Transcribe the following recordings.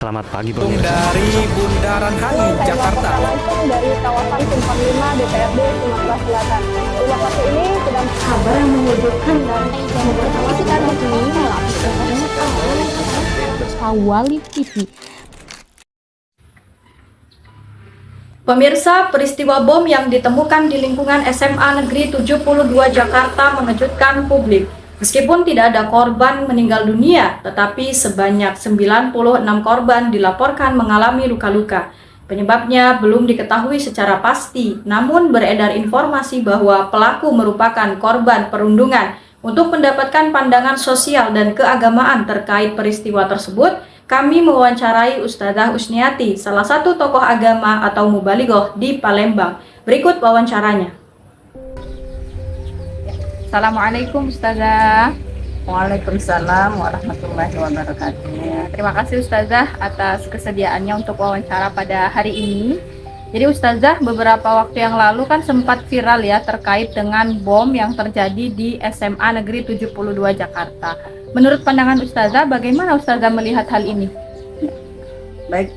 Selamat pagi pemirsa. Dari Bundaran HI, Jakarta. Langsung dari kawasan Simpang 5 DPRD Sumatera Selatan. Di lokasi ini sedang kabar yang mengejutkan dan memperhatikan di sini Awali TV. Pemirsa, peristiwa bom yang ditemukan di lingkungan SMA Negeri 72 Jakarta mengejutkan publik. Meskipun tidak ada korban meninggal dunia, tetapi sebanyak 96 korban dilaporkan mengalami luka-luka. Penyebabnya belum diketahui secara pasti, namun beredar informasi bahwa pelaku merupakan korban perundungan. Untuk mendapatkan pandangan sosial dan keagamaan terkait peristiwa tersebut, kami mewawancarai Ustazah Usniati, salah satu tokoh agama atau mubalighah di Palembang. Berikut wawancaranya. Assalamualaikum Ustazah. Waalaikumsalam warahmatullahi wabarakatuh. Terima kasih Ustazah atas kesediaannya untuk wawancara pada hari ini. Jadi Ustazah, beberapa waktu yang lalu kan sempat viral ya terkait dengan bom yang terjadi di SMA Negeri 72 Jakarta. Menurut pandangan Ustazah, bagaimana Ustazah melihat hal ini? Baik,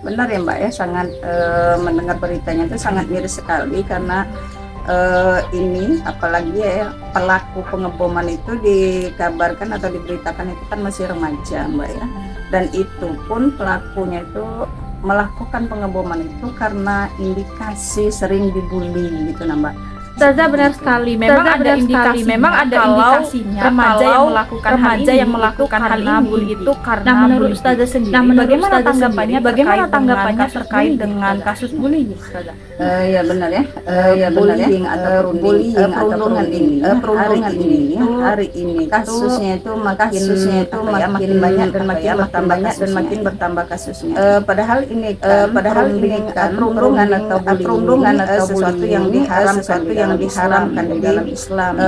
benar ya Mbak ya, sangat mendengar beritanya itu sangat miris sekali karena ini apalagi ya pelaku pengeboman itu dikabarkan atau diberitakan itu kan masih remaja Mbak ya, dan itu pun pelakunya itu melakukan pengeboman itu karena indikasi sering dibully gitu nah Mbak. Ustazah, benar sekali. Memang ada indikasinya remaja yang melakukan hal ini itu karena menurut Ustazah sendiri. Bagaimana tanggapannya terkait dengan kasus bullying Ustazah? Ya benar ya. Bullying atau perundungan ini hari ini kasusnya itu makin banyak dan makin bertambah kasusnya. Padahal ini perundungan atau sesuatu yang diharamkan di dalam Islam.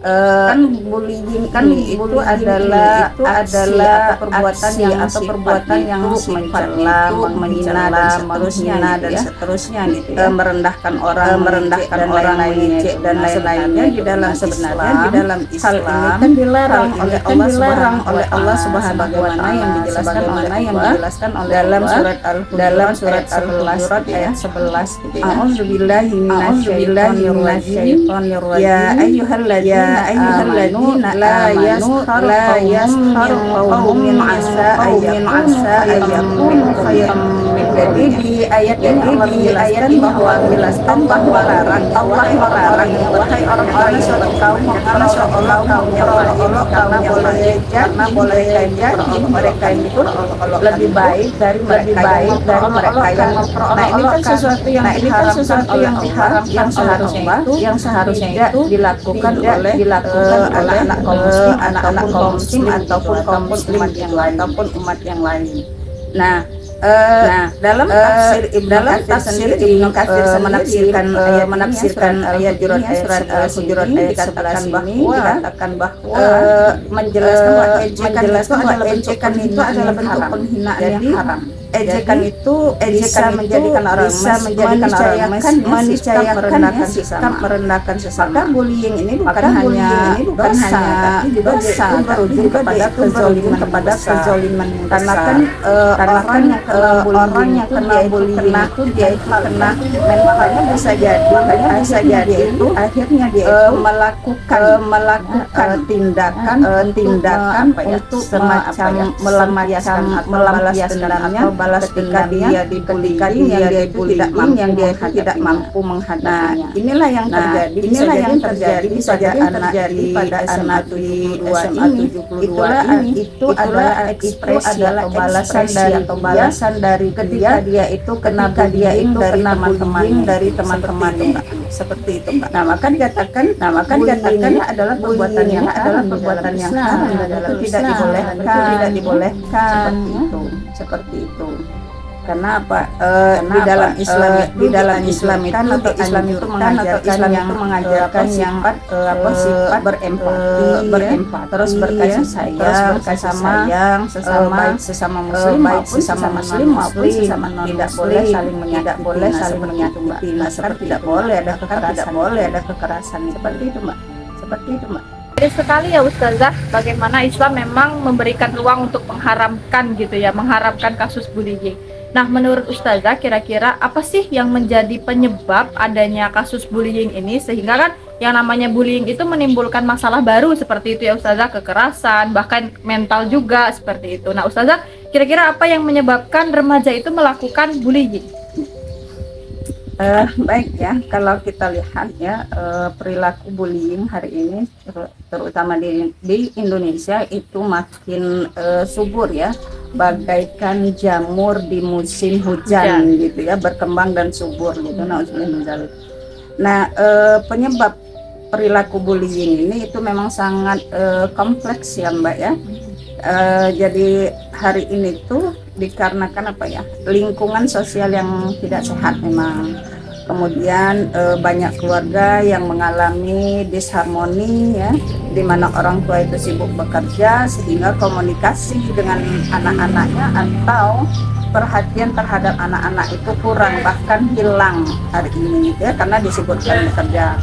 Kan bullying itu adalah perbuatan yang mencela, menghina dan seterusnya gitu ya. Merendahkan orang mengejek dan lain-lainnya di dalam Islam. Hal ini kan dilarang oleh Allah Subhanahu wa taala yang dijelaskan oleh dalam surat Al-Hujurat ayat 11 gitu ya. A'udzubillahi minasyaitonir rajim. Ya ayyuhalladzina la yaskhar qaumun min asa ayyakunu khairan. Jadi di ayat ini Allah menjelaskan bahwa Allah melarang wahai orang-orang suatu kaum karena boleh jadi mereka itu lebih baik dari mereka yang nah ini kan sesuatu yang diharamkan yang seharusnya itu dilakukan oleh anak-anak kaum muslim ataupun kaum muslimat umat yang lain. Nah, dalam tafsir Ibnu Katsir menafsirkan ayat surat Al-Hujurat ayat 11 dikatakan bahwa menjelaskan bahwa ejekan itu adalah bentuk penghinaan yang haram. Ejekan itu bisa menjadikan orang meniscayakan merendahkan sesama. Maka bullying ini bukan hanya dosa, tapi juga berujung kepada kezaliman. Karena kan orang yang kena bullying itu dia itu kena mentalnya bisa jadi itu akhirnya dia itu melakukan tindakan untuk semacam melampiaskan dendamnya, balas dendamnya ketika dia itu tidak mampu menghadapinya. Inilah yang terjadi bisa jadi terjadi pada anak 72 ini. Itu adalah ekspresi atau balasan dari ketika dia itu kena teman-teman dari teman-temannya seperti itu Mbak. Nah maka dikatakan adalah perbuatan yang haram dan tidak dibolehkan seperti itu. Karena apa? Di dalam Islam itu mengajarkan yang sifat berempati, terus berkasih sayang sesama muslim maupun sesama non muslim, tidak boleh saling menyakiti. Nah, seperti tidak boleh ada kekerasan seperti itu Mbak. Menarik sekali ya Ustazah, bagaimana Islam memang memberikan ruang untuk mengharamkan gitu ya, mengharamkan kasus bullying. Nah, menurut Ustazah, kira-kira apa sih yang menjadi penyebab adanya kasus bullying ini, sehingga kan yang namanya bullying itu menimbulkan masalah baru seperti itu ya Ustazah, kekerasan, bahkan mental juga seperti itu. Nah Ustazah, kira-kira apa yang menyebabkan remaja itu melakukan bullying? Baik ya, kalau kita lihat ya, perilaku bullying hari ini terutama di Indonesia itu makin subur ya, bagaikan jamur di musim hujan gitu ya, berkembang dan subur gitu. Nah, penyebab perilaku bullying ini itu memang sangat kompleks ya Mbak ya. Jadi hari ini tuh dikarenakan apa ya, lingkungan sosial yang tidak sehat memang, kemudian banyak keluarga yang mengalami disharmoni ya, di mana orang tua itu sibuk bekerja sehingga komunikasi dengan anak-anaknya atau perhatian terhadap anak-anak itu kurang, bahkan hilang hari ini ya, karena disebutkan bekerja.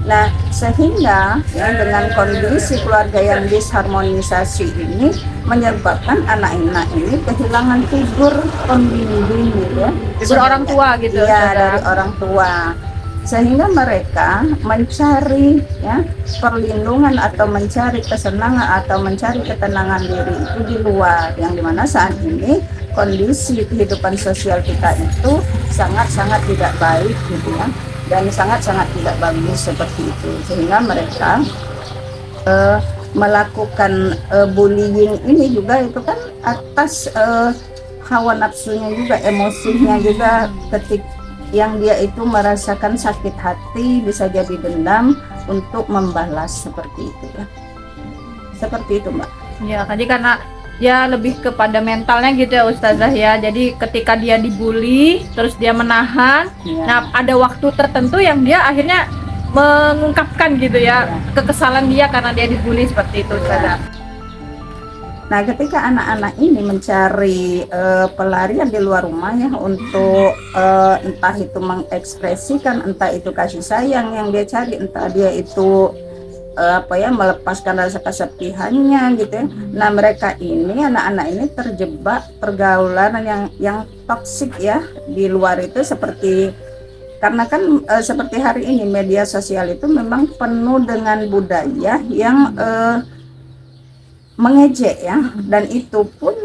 Nah, sehingga ya, dengan kondisi keluarga yang disharmonisasi ini menyebabkan anak-anak ini kehilangan figur pembimbing gitu ya. Figur orang tua gitu ya, dari orang tua. Sehingga mereka mencari ya perlindungan atau mencari kesenangan atau mencari ketenangan diri itu di luar, yang dimana saat ini kondisi kehidupan sosial kita itu sangat-sangat tidak baik gitu ya, dan sangat-sangat tidak bagus seperti itu, sehingga mereka melakukan bullying ini juga itu kan atas hawa nafsunya juga, emosinya juga, ketika yang dia itu merasakan sakit hati, bisa jadi dendam untuk membalas seperti itu ya, seperti itu Mbak. Ya, tadi karena ya lebih kepada mentalnya gitu ya Ustazah ya. Jadi ketika dia dibully, terus dia menahan. Ya. Nah, ada waktu tertentu yang dia akhirnya mengungkapkan gitu ya, kekesalan dia karena dia dibully seperti itu Ustazah. Nah, ketika anak-anak ini mencari pelarian di luar rumah ya untuk entah itu mengekspresikan, entah itu kasih sayang yang dia cari, entah dia itu melepaskan rasa kesepihannya gitu ya. Nah, mereka ini, anak-anak ini terjebak pergaulan yang toksik ya di luar itu, seperti karena kan seperti hari ini media sosial itu memang penuh dengan budaya yang mengejek ya, dan itu pun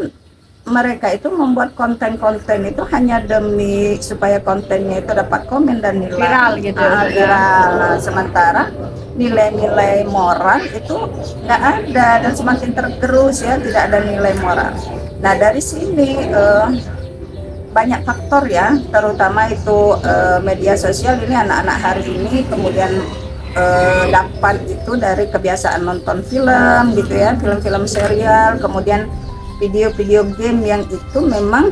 mereka itu membuat konten-konten itu hanya demi supaya kontennya itu dapat komen dan nilai viral gitu. Viral. Sementara nilai-nilai moral itu nggak ada dan semakin tergerus ya, tidak ada nilai moral. Nah, dari sini banyak faktor ya, terutama itu media sosial ini, anak-anak hari ini kemudian dapat itu dari kebiasaan nonton film gitu ya, film-film serial, kemudian video-video game yang itu memang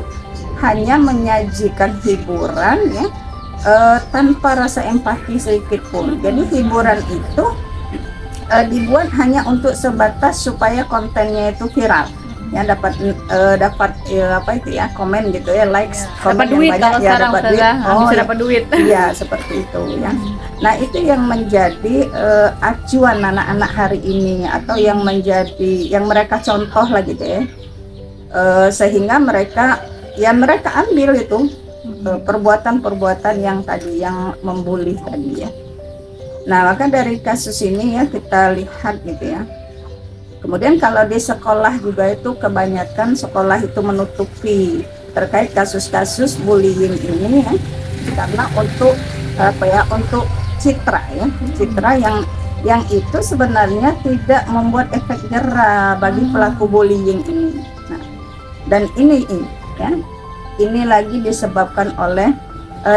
hanya menyajikan hiburan ya, tanpa rasa empati sedikit pun. Jadi hiburan itu dibuat hanya untuk sebatas supaya kontennya itu viral ya, dapat komen gitu ya, likes, komen dapat duit banyak ya, dapat duit. Bisa dapat duit. Iya, seperti itu ya. Nah, itu yang menjadi acuan anak-anak hari ini, atau yang mereka contoh lah gitu ya. Sehingga mereka ambil itu perbuatan-perbuatan yang tadi, yang membuli tadi ya. Nah, maka dari kasus ini ya kita lihat gitu ya. Kemudian kalau di sekolah juga itu kebanyakan sekolah itu menutupi terkait kasus-kasus bullying ini ya, karena untuk untuk citra yang itu sebenarnya tidak membuat efek jera bagi pelaku bullying ini. Nah, dan ini lagi disebabkan oleh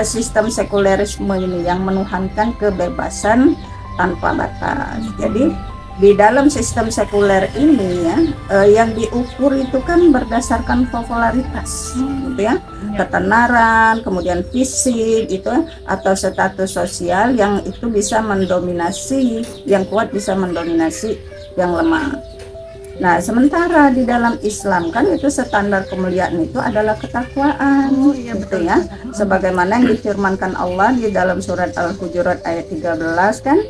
sistem sekulerisme ini yang menuhankan kebebasan tanpa batas. Jadi di dalam sistem sekuler ini ya, yang diukur itu kan berdasarkan popularitas gitu ya, ketenaran, kemudian fisik gitu, atau status sosial yang itu bisa mendominasi, yang kuat bisa mendominasi yang lemah. Nah, sementara di dalam Islam kan itu standar kemuliaan itu adalah ketakwaan gitu ya, sebagaimana yang difirmankan Allah di dalam surat Al-Hujurat ayat 13 kan,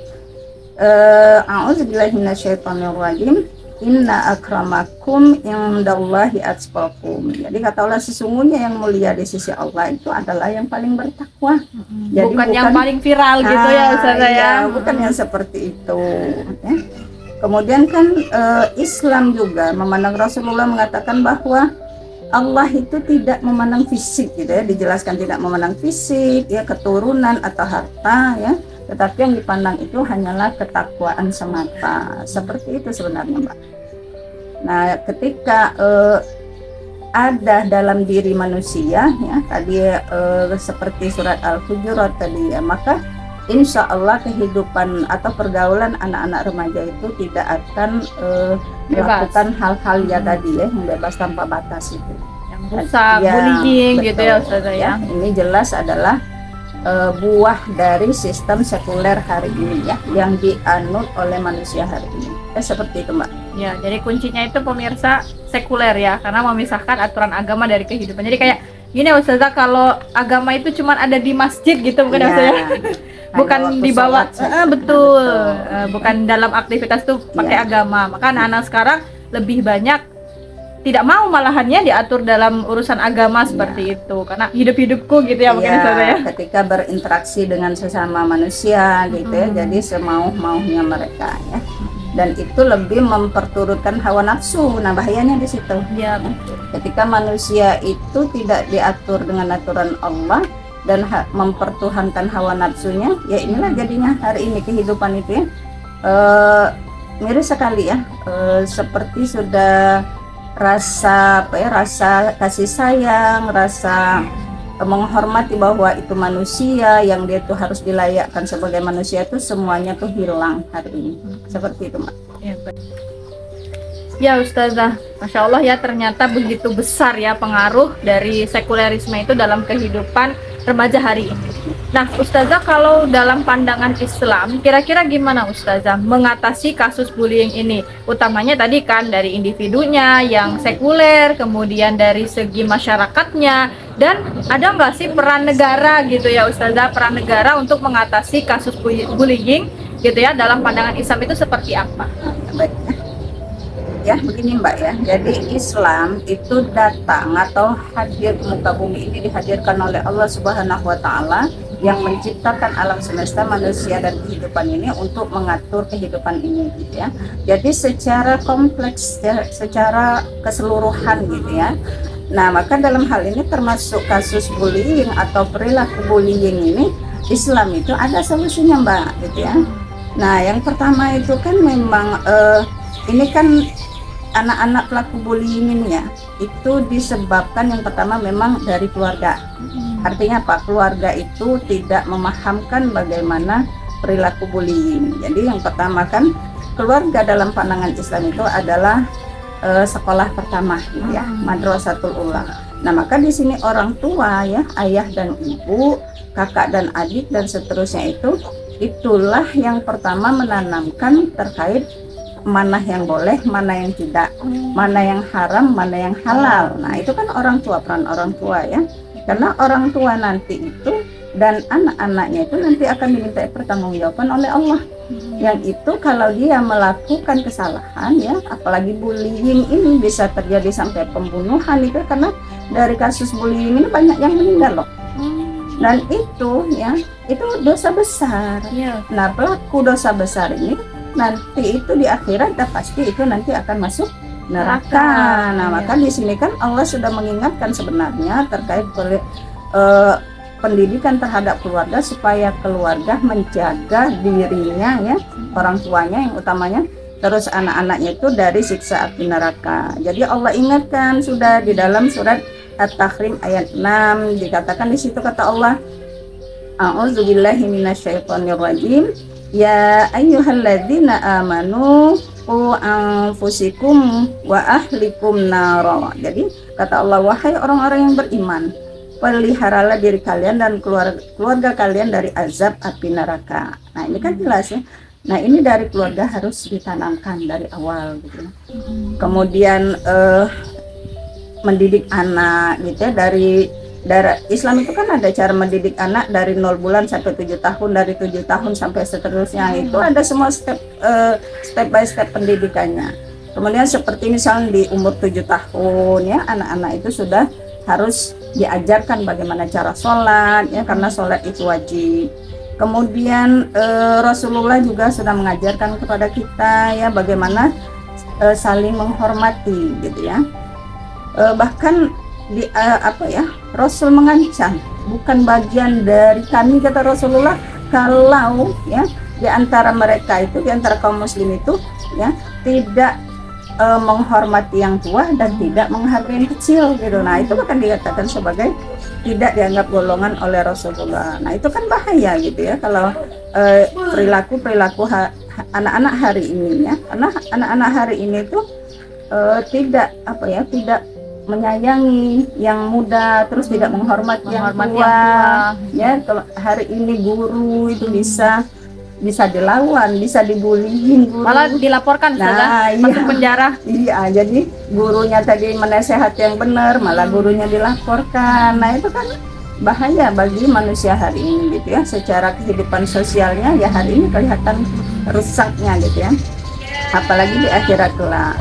A'udzubillahi minasyaitonirrajim. Inna akramakum indallahi atqakum. Jadi kata Allah, sesungguhnya yang mulia di sisi Allah itu adalah yang paling bertakwa. Jadi bukan yang paling viral gitu ya Ustazah ya. Bukan yang seperti itu ya. Kemudian kan Islam juga memandang, Rasulullah mengatakan bahwa Allah itu tidak memandang fisik gitu ya, dijelaskan tidak memandang fisik ya, keturunan atau harta ya, tetapi yang dipandang itu hanyalah ketakwaan semata. Seperti itu sebenarnya, Mbak. Nah, ketika ada dalam diri manusia ya, tadi seperti surat Al-Hujurat tadi ya, maka insya Allah kehidupan atau pergaulan anak-anak remaja itu tidak akan melakukan hal-hal ya tadi ya, yang bebas tanpa batas itu, yang rusak, bullying gitu ya Ustazah ya. Ini jelas adalah buah dari sistem sekuler hari ini ya, yang dianut oleh manusia hari ini. Seperti itu, Mbak. Ya, jadi kuncinya itu pemirsa sekuler ya, karena memisahkan aturan agama dari kehidupan. Jadi kayak gini Ustazah, kalau agama itu cuma ada di masjid gitu bukan ya Ustazah? Bukan dibawa, betul. Bukan dalam aktivitas tuh pakai agama. Maka anak-anak sekarang lebih banyak tidak mau malahannya diatur dalam urusan agama seperti itu, karena hidup-hidupku gitu ya mungkin Ustazah ya. Ketika berinteraksi dengan sesama manusia gitu ya, jadi semau-maunya mereka ya. Dan itu lebih memperturutkan hawa nafsu. Nah, bahayanya di situ. Ya, ketika manusia itu tidak diatur dengan aturan Allah dan mempertuhankan hawa nafsunya, ya inilah jadinya hari ini kehidupan itu ya miris sekali ya, seperti sudah rasa rasa kasih sayang, rasa menghormati bahwa itu manusia, yang dia tuh harus dilayakkan sebagai manusia, itu semuanya tuh hilang hari ini. Seperti itu, Mbak. Ya Ustazah, Masya Allah ya, ternyata begitu besar ya pengaruh dari sekulerisme itu dalam kehidupan remaja hari ini. Nah Ustazah, kalau dalam pandangan Islam, kira-kira gimana Ustazah mengatasi kasus bullying ini? Utamanya tadi kan dari individunya yang sekuler, kemudian dari segi masyarakatnya, dan ada nggak sih peran negara gitu ya Ustazah, peran negara untuk mengatasi kasus bullying gitu ya, dalam pandangan Islam itu seperti apa? Baik. Ya begini Mbak ya, jadi Islam itu datang atau hadir ke muka bumi ini dihadirkan oleh Allah Subhanahu wa Ta'ala yang menciptakan alam semesta, manusia dan kehidupan ini untuk mengatur kehidupan ini gitu ya. Jadi secara kompleks ya, secara keseluruhan gitu ya. Nah, maka dalam hal ini termasuk kasus bullying atau perilaku bullying ini, Islam itu ada solusinya Mbak gitu ya. Nah, yang pertama itu kan memang ini kan anak-anak pelaku bullying ini ya, itu disebabkan yang pertama memang dari keluarga. Artinya apa? Keluarga itu tidak memahamkan bagaimana perilaku bullying. Jadi yang pertama kan keluarga dalam pandangan Islam itu adalah sekolah pertama gitu ya, madrasatul ula. Nah, maka di sini orang tua ya, ayah dan ibu, kakak dan adik dan seterusnya itulah yang pertama menanamkan terkait mana yang boleh, mana yang tidak, mana yang haram, mana yang halal. Nah, itu kan orang tua, peran orang tua ya. Karena orang tua nanti itu dan anak-anaknya itu nanti akan diminta pertanggungjawaban oleh Allah. Yang itu kalau dia melakukan kesalahan ya, apalagi bullying ini bisa terjadi sampai pembunuhan itu, karena dari kasus bullying ini banyak yang meninggal loh. Dan itu ya, itu dosa besar. Nah, pelaku dosa besar ini nanti itu di akhirat pasti itu nanti akan masuk neraka. Nah, maka di sini kan Allah sudah mengingatkan sebenarnya terkait pendidikan terhadap keluarga, supaya keluarga menjaga dirinya ya, orang tuanya yang utamanya, terus anak-anaknya itu dari siksa api neraka. Jadi Allah ingatkan sudah di dalam surat At-Tahrim ayat 6, dikatakan di situ kata Allah, A'udzubillahi minasyaitonirrajim. Ya ayyuhalladzina amanu qu anfusikum wa ahlikum nara. Jadi kata Allah, wahai orang-orang yang beriman, peliharalah diri kalian dan keluarga kalian dari azab api neraka. Nah, ini kan jelas ya. Nah, ini dari keluarga harus ditanamkan dari awal gitu. Kemudian mendidik anak gitu ya, dari Islam itu kan ada cara mendidik anak dari 0 bulan sampai 7 tahun, dari 7 tahun sampai seterusnya. Itu ada semua step by step pendidikannya. Kemudian seperti misalnya di umur 7 tahun ya, anak-anak itu sudah harus diajarkan bagaimana cara sholat ya, karena sholat itu wajib. Kemudian Rasulullah juga sudah mengajarkan kepada kita ya bagaimana saling menghormati gitu ya. Bahkan Rasul mengancam, bukan bagian dari kami, kata Rasulullah, kalau ya di antara mereka itu, di antara kaum muslim itu ya tidak menghormati yang tua dan tidak menghargai yang kecil gitu. Nah itu akan dikatakan sebagai tidak dianggap golongan oleh Rasulullah. Nah itu kan bahaya gitu ya kalau perilaku anak-anak hari ini ya, karena anak-anak hari ini tuh tidak menyayangi yang muda, terus tidak menghormati yang tua. Ya kalau hari ini guru itu bisa dilawan, bisa dibullying guru. Malah dilaporkan masuk penjara. Iya, jadi gurunya tadi menasehati yang benar, malah gurunya dilaporkan. Nah itu kan bahaya bagi manusia hari ini gitu ya. Secara kehidupan sosialnya ya hari ini kelihatan rusaknya gitu ya, apalagi di akhirat kelak.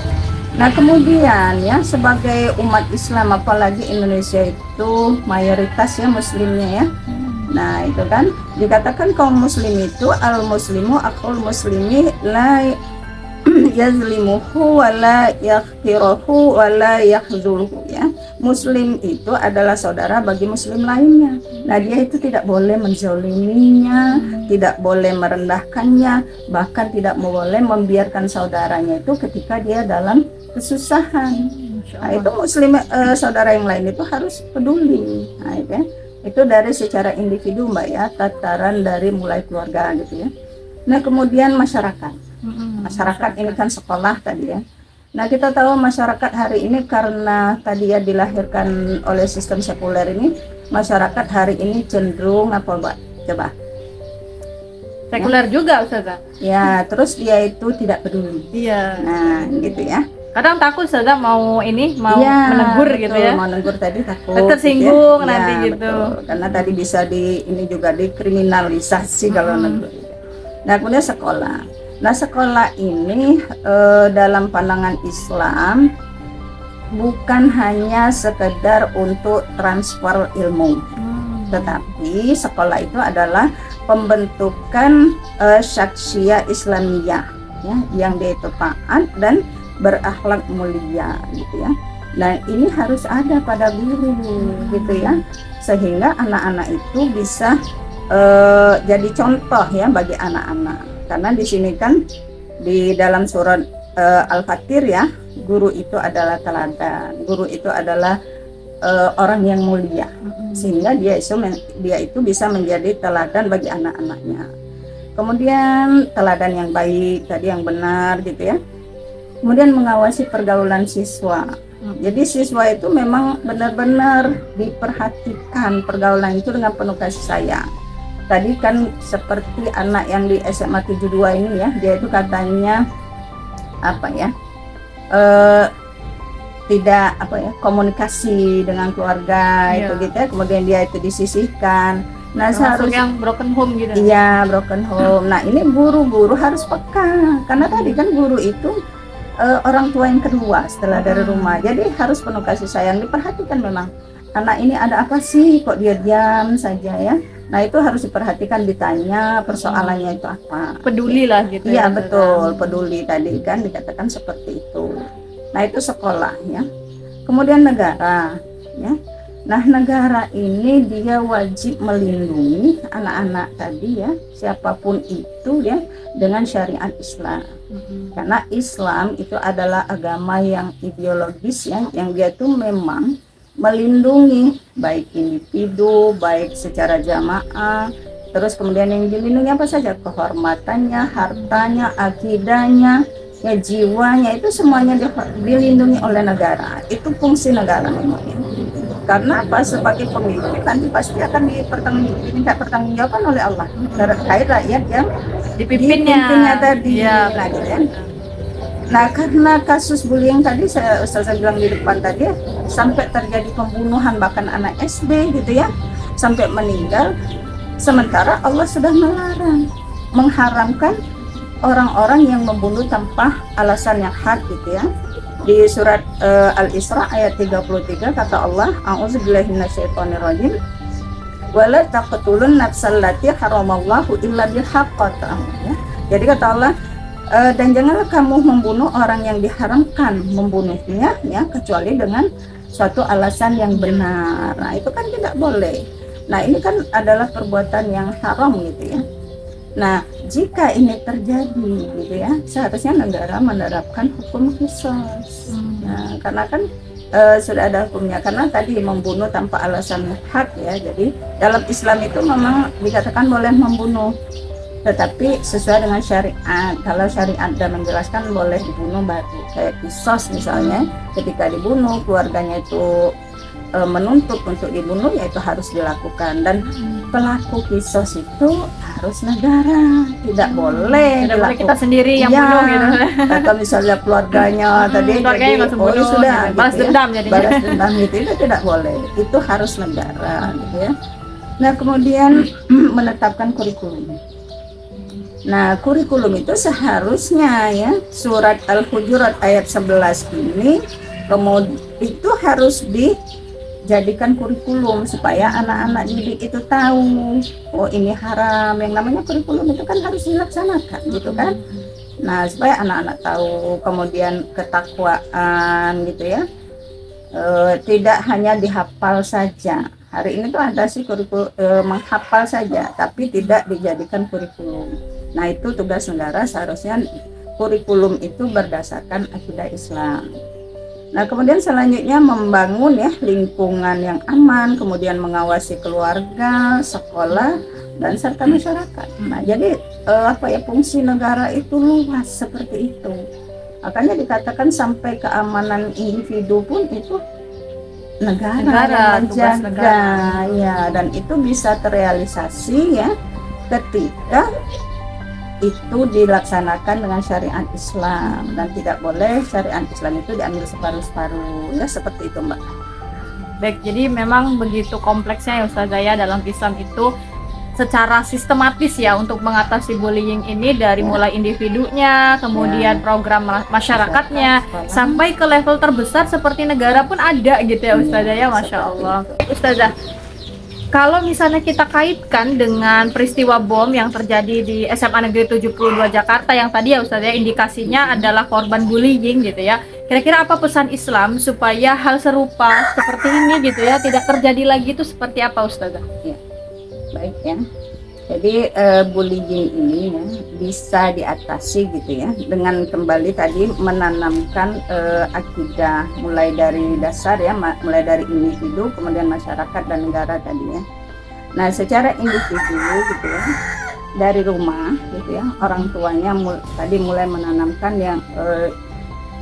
Nah kemudian ya sebagai umat Islam, apalagi Indonesia itu mayoritas ya muslimnya ya. Nah itu kan dikatakan kaum muslim itu al-muslimu akhul muslimi la yazlimuhu wa la yakhtiruhu wa la yakhzuluhu ya. Muslim itu adalah saudara bagi muslim lainnya. Nah dia itu tidak boleh menzaliminya, tidak boleh merendahkannya, bahkan tidak boleh membiarkan saudaranya itu ketika dia dalam kesusahan. Nah itu muslim saudara yang lain itu harus peduli. Nah itu ya. Itu dari secara individu Mbak ya, tataran dari mulai keluarga gitu ya. Nah kemudian masyarakat ini kan sekolah tadi ya. Nah kita tahu masyarakat hari ini karena tadi ya dilahirkan oleh sistem sekuler ini, masyarakat hari ini cenderung apa Mbak? Coba Sekuler juga Ustazah. Ya terus dia itu tidak peduli. Iya. Nah gitu ya. Kadang takut Ustazah mau menegur betul, gitu ya. Mau menegur tadi takut tersinggung gitu ya. nanti Ya, gitu. Betul. Karena tadi bisa ini juga dikriminalisasi kalau negur. Nah kemudian sekolah. Nah sekolah ini dalam pandangan Islam bukan hanya sekedar untuk transfer ilmu, tetapi sekolah itu adalah pembentukan syakhsiyah Islamiyah ya, yang dia itu taat dan berakhlak mulia gitu ya. Nah ini harus ada pada guru gitu ya, sehingga anak-anak itu bisa jadi contoh ya bagi anak-anak. Karena di sini kan di dalam surat Al-Fatir ya, guru itu adalah teladan, guru itu adalah orang yang mulia, sehingga dia itu bisa menjadi teladan bagi anak-anaknya. Kemudian teladan yang baik tadi, yang benar gitu ya. Kemudian mengawasi pergaulan siswa. Jadi siswa itu memang benar-benar diperhatikan pergaulan itu dengan penuh kasih sayang. Tadi kan seperti anak yang di SMA 72 ini ya, dia itu katanya tidak komunikasi dengan keluarga itu gitu ya. Kemudian dia itu disisihkan. Nah seharusnya yang broken home gitu. Iya, broken home. Nah ini guru-guru harus peka, karena tadi kan guru itu orang tua yang kedua setelah dari rumah. Jadi harus penuh kasih sayang, diperhatikan memang anak ini ada apa sih kok dia diam saja ya. Nah itu harus diperhatikan, ditanya persoalannya itu apa. Peduli lah gitu. Iya betul, peduli tadi kan dikatakan seperti itu. Nah itu sekolah ya. Kemudian negara ya. Nah negara ini dia wajib melindungi anak-anak tadi ya, siapapun itu ya, dengan syariat Islam. Karena Islam itu adalah agama yang ideologis ya, yang dia tuh memang melindungi baik individu, baik secara jamaah, terus kemudian yang dilindungi apa saja, kehormatannya, hartanya, akidahnya, ya jiwanya, itu semuanya dilindungi oleh negara. Itu fungsi negara memang. Karena apa? Sebagai pemimpin nanti pasti akan diminta pertanggungjawaban oleh Allah terkait rakyat yang dipimpinnya tadi. Ya, nah, gitu kan? Nah, karena kasus bullying tadi Ustazah bilang di depan tadi, sampai terjadi pembunuhan bahkan anak SD gitu ya, sampai meninggal. Sementara Allah sudah melarang, mengharamkan orang-orang yang membunuh tanpa alasan yang hak gitu ya. Di surat Al-Isra ayat 33 kata Allah, a'udzubillahi minasyaitonirrajim, wala taqtulun nafsal lati haramallahu illa bihaqq. Ya. Jadi kata Allah, dan janganlah kamu membunuh orang yang diharamkan membunuhnya ya, kecuali dengan suatu alasan yang benar. Nah, itu kan tidak boleh. Nah, ini kan adalah perbuatan yang haram gitu ya. Nah, jika ini terjadi gitu ya, seharusnya negara menerapkan hukum qisas. Nah, karena kan sudah ada hukumnya, karena tadi membunuh tanpa alasan hak ya. Jadi dalam Islam itu memang dikatakan boleh membunuh, tetapi sesuai dengan syariat. Kalau syariat dan menjelaskan boleh dibunuh baru, kayak qisas misalnya, ketika dibunuh keluarganya itu menuntut untuk dibunuh, ya itu harus dilakukan. Dan pelaku qisas itu harus negara, tidak boleh kita sendiri yang ya, bunuh gitu. Atau misalnya keluarganya tadi keluarganya jadi, bunuh, ya sudah gitu. Balas gitu dendam ya, jadinya. balas dendam gitu, itu tidak boleh, itu harus negara gitu ya. Nah, kemudian menetapkan kurikulum. Nah, kurikulum itu seharusnya ya, surat Al-Hujurat ayat 11 ini kemudian itu harus dijadikan kurikulum supaya anak-anak didik itu tahu, oh ini haram. Yang namanya kurikulum itu kan harus dilaksanakan gitu kan. Nah, supaya anak-anak tahu, kemudian ketakwaan gitu ya, tidak hanya dihafal saja. Hari ini tuh ada sih kurikulum menghafal saja tapi tidak dijadikan kurikulum. Nah, itu tugas negara, seharusnya kurikulum itu berdasarkan akidah Islam. Nah, kemudian selanjutnya membangun ya lingkungan yang aman, kemudian mengawasi keluarga, sekolah, dan serta masyarakat. Nah, jadi fungsi negara itu luas seperti itu. Makanya dikatakan sampai keamanan individu pun itu negara yang menjaga ya, dan itu bisa terrealisasi ya ketika itu dilaksanakan dengan syariat Islam, dan tidak boleh syariat Islam itu diambil separuh-separuh ya, seperti itu Mbak. Baik, jadi memang begitu kompleksnya ya Ustazah ya dalam Islam itu secara sistematis ya untuk mengatasi bullying ini, dari mulai individunya, kemudian program masyarakatnya, sampai ke level terbesar seperti negara pun ada gitu ya Ustazah ya, Masya Allah. Ustazah, kalau misalnya kita kaitkan dengan peristiwa bom yang terjadi di SMA Negeri 72 Jakarta yang tadi ya Ustazah, indikasinya adalah korban bullying gitu ya. Kira-kira apa pesan Islam supaya hal serupa seperti ini gitu ya tidak terjadi lagi, itu seperti apa Ustazah? Ya, baik ya. Jadi bullying ini ya, bisa diatasi gitu ya dengan kembali tadi menanamkan akidah mulai dari dasar ya, mulai dari individu, kemudian masyarakat dan negara tadi ya. Nah, secara individu gitu ya, dari rumah gitu ya, orang tuanya tadi mulai menanamkan yang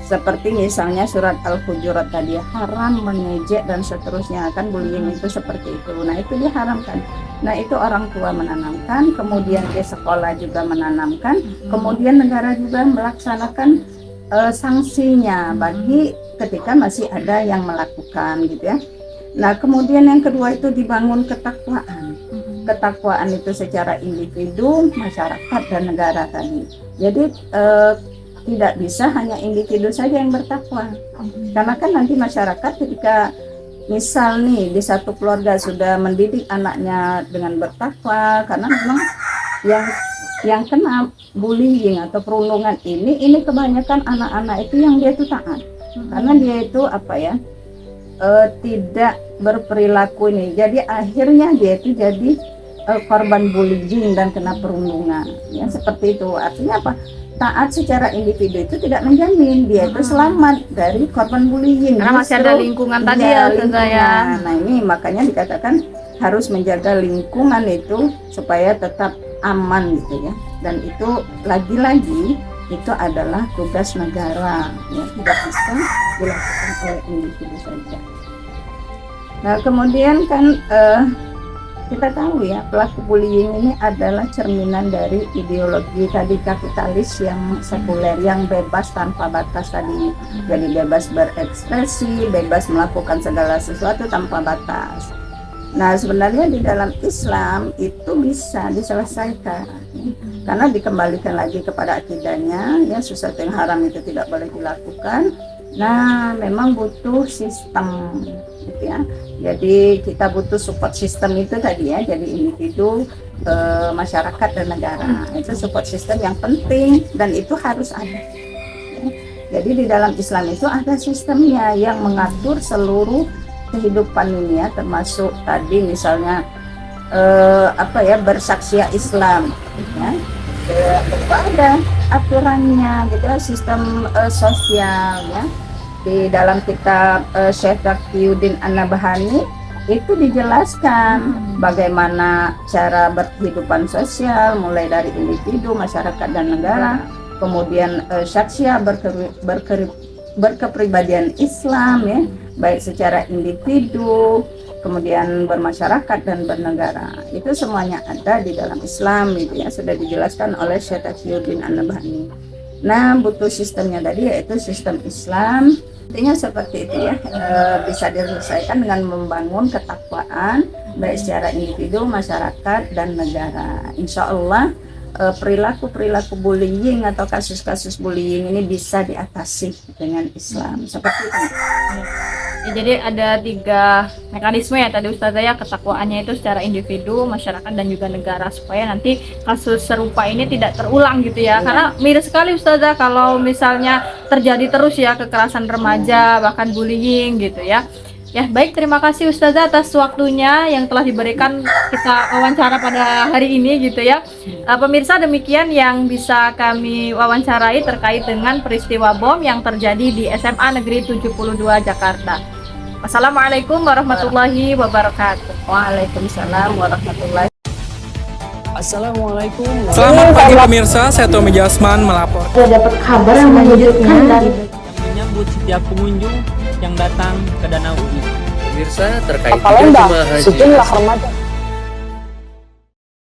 seperti misalnya surat Al-Hujurat tadi, haram mengejek dan seterusnya, kan bullying itu seperti itu. Nah, itu diharamkan. Nah, itu orang tua menanamkan, kemudian di sekolah juga menanamkan, kemudian negara juga melaksanakan sanksinya bagi ketika masih ada yang melakukan gitu ya. Nah, kemudian yang kedua itu dibangun ketakwaan. Ketakwaan itu secara individu, masyarakat, dan negara tadi. Jadi tidak bisa hanya individu saja yang bertakwa, karena kan nanti masyarakat ketika misal nih di satu keluarga sudah mendidik anaknya dengan bertakwa, karena memang yang kena bullying atau perundungan ini kebanyakan anak-anak itu yang dia itu taat, karena dia itu tidak berperilaku ini, jadi akhirnya dia itu jadi korban bullying dan kena perundungan ya, seperti itu. Artinya apa? Taat secara individu itu tidak menjamin dia itu selamat dari korban bullying, karena masih ada lingkungan tadi ya Ustazah. Nah, ini makanya dikatakan harus menjaga lingkungan itu supaya tetap aman gitu ya, dan itu lagi-lagi itu adalah tugas negara ya, tidak bisa dilakukan oleh individu saja. Nah, kemudian kan kita tahu ya, pelaku bullying ini adalah cerminan dari ideologi tadi kapitalis yang sekuler, yang bebas tanpa batas tadi. Jadi bebas berekspresi, bebas melakukan segala sesuatu tanpa batas. Nah, sebenarnya di dalam Islam itu bisa diselesaikan, karena dikembalikan lagi kepada akidahnya, ya, sesuatu yang haram itu tidak boleh dilakukan. Nah, memang butuh sistem, gitu ya. Jadi kita butuh support system itu tadi ya, jadi individu, masyarakat dan negara. Itu support system yang penting dan itu harus ada. Jadi di dalam Islam itu ada sistemnya yang mengatur seluruh kehidupan ini ya, termasuk tadi misalnya bersaksiya Islam, ya. Itu ada aturannya gitu ya, sistem sosial ya. Di dalam kitab Syekh Taqiyuddin An-Nabhani itu dijelaskan bagaimana cara berkehidupan sosial mulai dari individu, masyarakat dan negara, kemudian syakhsiyah berkepribadian Islam ya, baik secara individu, kemudian bermasyarakat dan bernegara. Itu semuanya ada di dalam Islam gitu ya, sudah dijelaskan oleh Syekh Taqiyuddin An-Nabhani. Nah, butuh sistemnya tadi yaitu sistem Islam. Intinya seperti itu ya, bisa diselesaikan dengan membangun ketakwaan baik secara individu, masyarakat dan negara. Insya Allah perilaku bullying atau kasus-kasus bullying ini bisa diatasi dengan Islam seperti itu. Ya, jadi ada 3 mekanisme ya tadi Ustazah ya, ketakwaannya itu secara individu, masyarakat dan juga negara, supaya nanti kasus serupa ini tidak terulang gitu ya. Karena miris sekali Ustazah kalau misalnya terjadi terus ya kekerasan remaja, bahkan bullying gitu ya. Ya, baik, terima kasih Ustazah atas waktunya yang telah diberikan kita wawancara pada hari ini gitu ya. Pemirsa, demikian yang bisa kami wawancarai terkait dengan peristiwa bom yang terjadi di SMA Negeri 72 Jakarta. Wassalamualaikum warahmatullahi wabarakatuh. Waalaikumsalam warahmatullahi. Assalamualaikum. Selamat pagi pemirsa, saya Tommy Jasman melapor. Sudah dapat kabar yang mengejutkan dari Menyambut setiap pengunjung yang datang ke Danau UI. Pemirsa terkait Palembang, jemaah haji sejumlah remaja